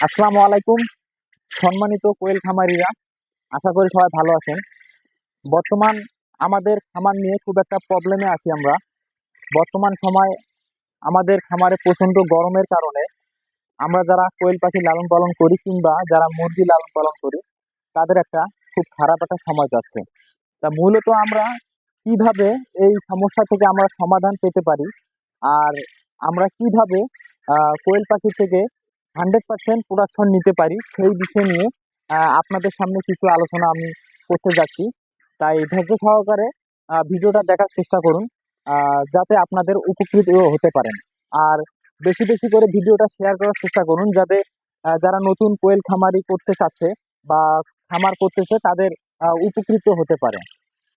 আসসালামু আলাইকুম সম্মানিত কোয়েল খামারিরা, আশা করি সবাই ভালো আছেন। বর্তমান আমাদের খামার নিয়ে খুব একটা প্রবলেমে আছি আমরা। বর্তমান সময় আমাদের খামারে প্রচণ্ড গরমের কারণে আমরা যারা কোয়েল পাখি লালন পালন করি কিংবা যারা মুরগি লালন পালন করি তাদের একটা খুব খারাপ একটা সময় যাচ্ছে। তা মূলত আমরা কিভাবে এই সমস্যা থেকে আমরা সমাধান পেতে পারি, আর আমরা কিভাবে কোয়েল পাখি থেকে 100% প্রোডাকশন নিতে পারি সেই বিষয় নিয়ে আপনাদের সামনে কিছু আলোচনা আমি করতে যাচ্ছি। তাই ধৈর্য সহকারে ভিডিওটা দেখার চেষ্টা করুন, যাতে আপনাদের উপকৃত হতে পারেন। আর বেশি বেশি করে ভিডিওটা শেয়ার করার চেষ্টা করুন, যাতে যারা নতুন কোয়েল খামারি করতে চাচ্ছে বা খামার করতেছে তাদের উপকৃত হতে পারে।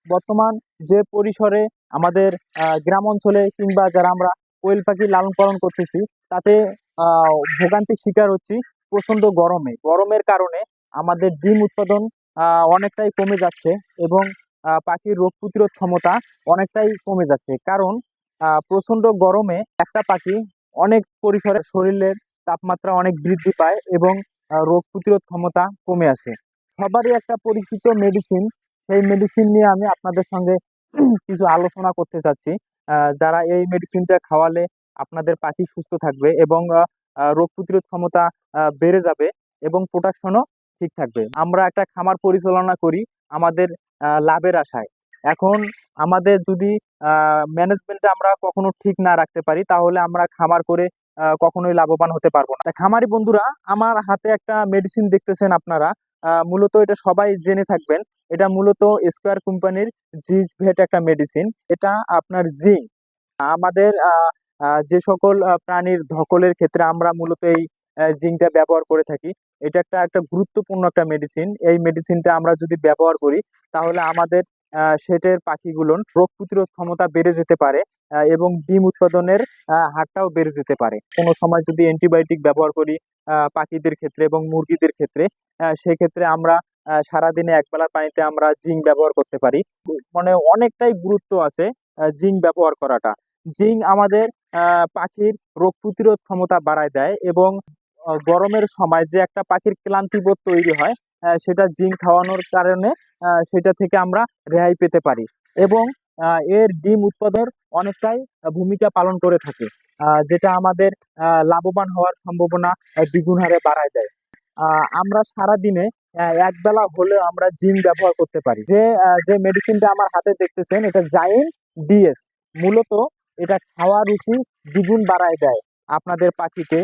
বর্তমান যে পরিসরে আমাদের গ্রাম অঞ্চলে কিংবা যারা আমরা কোয়েল পাখি লালন পালন করতেছি তাতে ভোগান্তির শিকার হচ্ছি প্রচণ্ড গরমের কারণে আমাদের ডিম উৎপাদন অনেকটাই কমে যাচ্ছে এবং পাখির রোগ প্রতিরোধ ক্ষমতা অনেকটাই কমে যাচ্ছে। কারণ প্রচণ্ড গরমে একটা পাখি অনেক পরিসরে শরীরের তাপমাত্রা অনেক বৃদ্ধি পায় এবং রোগ প্রতিরোধ ক্ষমতা কমে আসে। সবারই একটা পরিচিত মেডিসিন, সেই মেডিসিন নিয়ে আমি আপনাদের সঙ্গে কিছু আলোচনা করতে চাচ্ছি। যারা এই মেডিসিনটা খাওয়ালে আপনাদের পাখি সুস্থ থাকবে এবং রোগ প্রতিরোধ ক্ষমতা বেড়ে যাবে এবং প্রোডাকশনও ঠিক থাকবে। আমরা একটা খামার পরিচালনা করি আমাদের লাভের আশায়। এখন আমাদের যদি ম্যানেজমেন্টে আমরা কখনো ঠিক না রাখতে পারি তাহলে আমরা খামার করে কখনোই লাভবান হতে পারবো না। খামারি বন্ধুরা, আমার হাতে একটা মেডিসিন দেখতেছেন আপনারা, মূলত এটা সবাই জেনে থাকবেন। এটা মূলত স্কোয়ার কোম্পানির জিজ ভেট একটা মেডিসিন। এটা আপনার জিঙ্ক আমাদের যে সকল প্রাণীর ধকলের ক্ষেত্রে আমরা মূলত এই জিঙ্কটা ব্যবহার করে থাকি। এটা একটা একটা গুরুত্বপূর্ণ একটা মেডিসিন। এই মেডিসিনটা আমরা যদি ব্যবহার করি তাহলে আমাদের সেটের পাখিগুলোর রোগ প্রতিরোধ ক্ষমতা বেড়ে যেতে পারে এবং ডিম উৎপাদনের হারটাও বেড়ে যেতে পারে। কোনো সময় যদি অ্যান্টিবায়োটিক ব্যবহার করি পাখিদের ক্ষেত্রে এবং মুরগিদের ক্ষেত্রে, সেক্ষেত্রে আমরা সারাদিনে একবেলার পানিতে আমরা জিঙ্ক ব্যবহার করতে পারি। মানে অনেকটাই গুরুত্ব আছে জিঙ্ক ব্যবহার করাটা। জিঙ্ক আমাদের পাখির রোগ প্রতিরোধ ক্ষমতা বাড়ায় দেয় এবং গরমের সময় যে একটা পাখির ক্লান্তিবোধ তৈরি হয় সেটা জিঙ্ক খাওয়ানোর কারণে সেটা থেকে আমরা রেহাই পেতে পারি এবং এর ডিম উৎপাদনের অনেকটাই ভূমিকা পালন করে থাকে, যেটা আমাদের লাভবান হওয়ার সম্ভাবনা দ্বিগুণ হারে বাড়ায় দেয়। আমরা সারাদিনে একবেলা হলেও আমরা জিঙ্ক ব্যবহার করতে পারি। যে মেডিসিনটা আমার হাতে দেখতেছেন এটা জাইন ডিএস। মূলত এটা খাওয়া রুচি দ্বিগুণ বাড়ায় দেয় আপনাদের পাখিকে।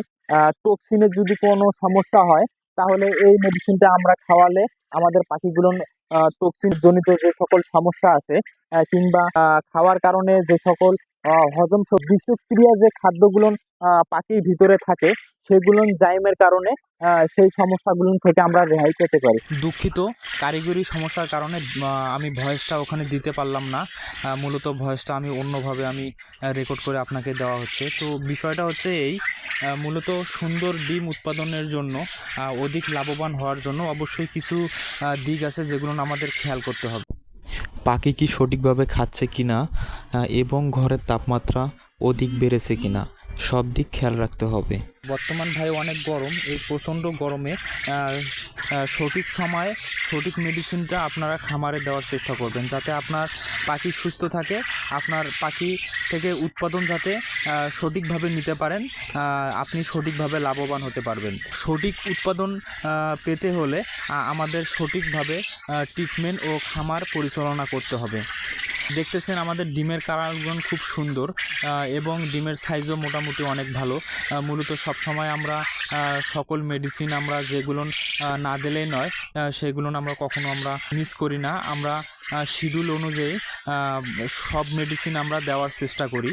টক্সিনের যদি কোনো সমস্যা হয় তাহলে এই মেডিসিনটা আমরা খাওয়ালে আমাদের পাখিগুলো টক্সিন জনিত যে সকল সমস্যা আছে কিংবা খাওয়ার কারণে যে সকল হজম বিষক্রিয়া যে খাদ্যগুলো পাখির ভিতরে থাকে সেগুলো জাইমের কারণে সেই সমস্যাগুলো থেকে আমরা রেহাই পেতে পারি। দুঃখিত, কারিগরি সমস্যার কারণে আমি ভয়েসটা ওখানে দিতে পারলাম না। মূলত ভয়েসটা আমি অন্যভাবে রেকর্ড করে আপনাকে দেওয়া হচ্ছে। তো বিষয়টা হচ্ছে এই, মূলত সুন্দর ডিম উৎপাদনের জন্য অধিক লাভবান হওয়ার জন্য অবশ্যই কিছু দিক আছে যেগুলো আমাদের খেয়াল করতে হবে। পাখি কি সঠিকভাবে খাচ্ছে কিনা এবং ঘরের তাপমাত্রা অধিক বেড়েছে কিনা, সব দিক খেয়াল রাখতে হবে। বর্তমান ভাই অনেক গরম, এই প্রচণ্ড গরমে সঠিক সময়ে সঠিক মেডিসিনটা আপনারা খামারে দেওয়ার চেষ্টা করবেন, যাতে আপনার পাখি সুস্থ থাকে, আপনার পাখি থেকে উৎপাদন যাতে সঠিকভাবে নিতে পারেন, আপনি সঠিকভাবে লাভবান হতে পারবেন। সঠিক উৎপাদন পেতে হলে আমাদের সঠিকভাবে ট্রিটমেন্ট ও খামার পরিচালনা করতে হবে। দেখতেছেন আমাদের ডিমের কালারগুলো খুব সুন্দর এবং ডিমের সাইজও মোটামুটি অনেক ভালো। মূলত সবসময় আমরা সকল মেডিসিন আমরা যেগুলো না দিলেই নয় সেগুলো আমরা কখনো মিস করি না। আমরা শিডিউল অনুযায়ী সব মেডিসিন আমরা দেওয়ার চেষ্টা করি।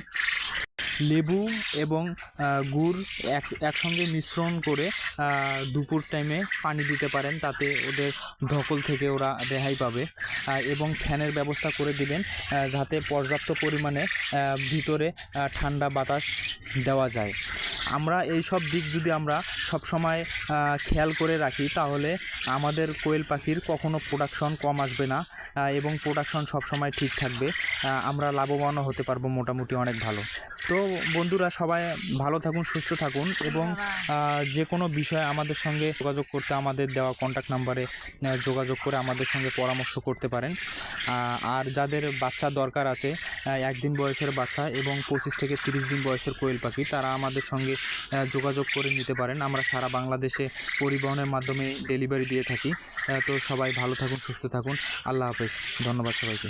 লেবু এবং গুড় একসঙ্গে মিশ্রণ করে দুপুর টাইমে পানি দিতে পারেন, তাতে ওদের ধকল থেকে ওরা রেহাই পাবে এবং ফ্যানের ব্যবস্থা করে দিবেন যাতে পর্যাপ্ত পরিমাণে ভিতরে ঠান্ডা বাতাস দেওয়া যায়। আমরা এই সব দিক যদি আমরা সবসময় খেয়াল করে রাখি তাহলে আমাদের কোয়েল পাখির কখনো প্রোডাকশন কম আসবে না এবং প্রোডাকশন সবসময় ঠিক থাকবে। আমরা লাভবানও হতে পারবো মোটামুটি অনেক ভালো। তো বন্ধুরা সবাই ভালো থাকুন, সুস্থ থাকুন এবং যে কোনো বিষয়ে আমাদের সঙ্গে যোগাযোগ করতে আমাদের দেওয়া কন্ট্যাক্ট নাম্বারে যোগাযোগ করে আমাদের সঙ্গে পরামর্শ করতে পারেন। আর যাদের বাচ্চা দরকার আছে, 1 দিন বয়সের বাচ্চা এবং 25 থেকে 30 দিন বয়সের কোয়েল পাখি, তারা আমাদের সঙ্গে যোগাযোগ করে নিতে পারেন। আমরা সারা বাংলাদেশে পরিবহনের মাধ্যমে ডেলিভারি দিয়ে থাকি। তো সবাই ভালো থাকুন, সুস্থ থাকুন। আল্লাহ হাফেজ। ধন্যবাদ সবাইকে।